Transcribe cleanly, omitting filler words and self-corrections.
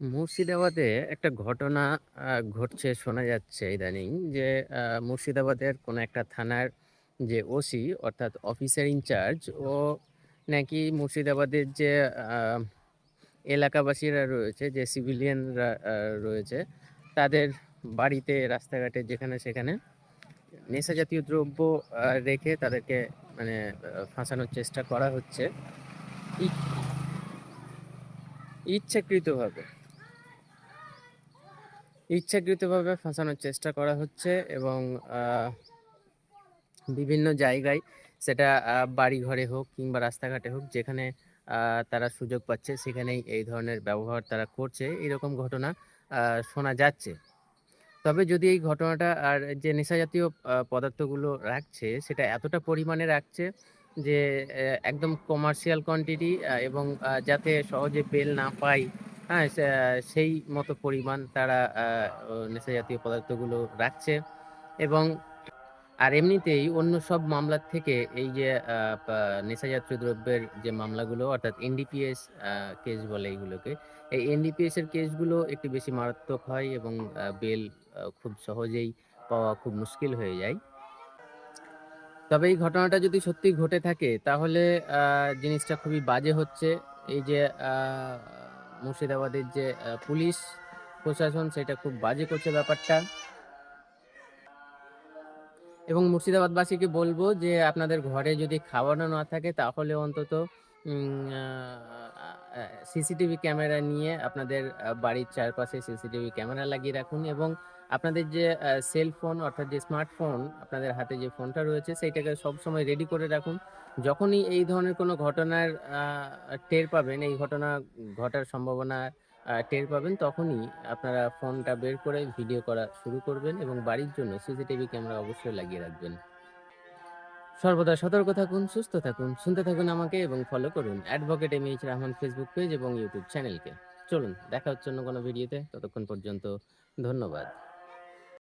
মুর্শিদাবাদে একটা ঘটনা ঘটছে শোনা যাচ্ছে ইদানিং যে মুর্শিদাবাদের কোনো একটা থানার যে ওসি অর্থাৎ অফিসার ইনচার্জ ও নাকি মুর্শিদাবাদের যে আ এলাকাবাসীরা রয়েছে, যে সিভিলিয়ানরা রয়েছে, তাদের বাড়িতে, রাস্তাঘাটে যেখানে সেখানে নেশা জাতীয় দ্রব্য রেখে তাদেরকে মানে ফাঁসানোর চেষ্টা করা হচ্ছে ই ইচ্ছাকৃতভাবে। ইচ্ছাকৃতভাবে ফাঁসানোর চেষ্টা করা হচ্ছে এবং আ বিভিন্ন জায়গায় সেটা বাড়িঘরে হোক কিংবা রাস্তাঘাটে হোক, যেখানে আ তারা সুযোগ পাচ্ছে সেখানেই এই ধরনের ব্যবহার তারা করছে। এরকম ঘটনা আ শোনা যাচ্ছে। তবে যদি এই ঘটনাটা আর যে নেশাজাতীয় পদার্থগুলো রাখছে সেটা এতটা পরিমাণে রাখছে যে একদম কমার্শিয়াল কোয়ান্টিটি এবং যাতে সহজে বেল না পায়, হ্যাঁ? সেই মতো পরিমাণ তারা নেশাজাতীয় পদার্থগুলো রাখছে এবং এমনিতেই অন্য সব মামলার থেকে এই যে আ পা নেশাজাতীয় দ্রব্যের যে মামলাগুলো অর্থাৎ এনডিপিএস কেস বলে এইগুলোকে। এই এনডিপিএস এর কেসগুলো একটু বেশি মারাত্মক হয় এবং বেল খুব সহজেই পাওয়া খুব মুশকিল হয়ে যায়। তবে এই ঘটনাটা যদি সত্যিই ঘটে থাকে তাহলে আ জিনিসটা খুবই বাজে হচ্ছে। এই যে আ মুর্শিদাবাদের যে পুলিশ প্রশাসন সেটা খুব বাজে করছে ব্যাপারটা। এবং মুর্শিদাবাদবাসীকে বলব যে, আপনাদের ঘরে যদি খাওয়ানো না থাকে তাহলে অন্তত উম আ আ সিসিটিভি ক্যামেরা নিয়ে আপনাদের বাড়ির চারপাশে সিসিটিভি ক্যামেরা লাগিয়ে রাখুন এবং আপনাদের যে সেলফোন অর্থাৎ যে স্মার্টফোন, আপনাদের হাতে যে ফোনটা রয়েছে সেইটাকে সবসময় রেডি করে রাখুন। যখনই এই ধরনের কোনো ঘটনার আ টের পাবেন, এই ঘটনা ঘটার সম্ভাবনা টের পাবেন, তখনই আপনারা ফোনটা বের করে ভিডিও করা শুরু করবেন এবং বাড়ির জন্য সিসিটিভি ক্যামেরা অবশ্যই লাগিয়ে রাখবেন। সর্বদা সতর্ক থাকুন, সুস্থ থাকুন, শুনতে থাকুন আমাকে এবং ফলো করুন advocate MH Rahman Facebook page এবং ইউটিউব চ্যানেলকে। চলুন দেখা হচ্ছে অন্য কোনো ভিডিওতে। ততক্ষণ পর্যন্ত ধন্যবাদ।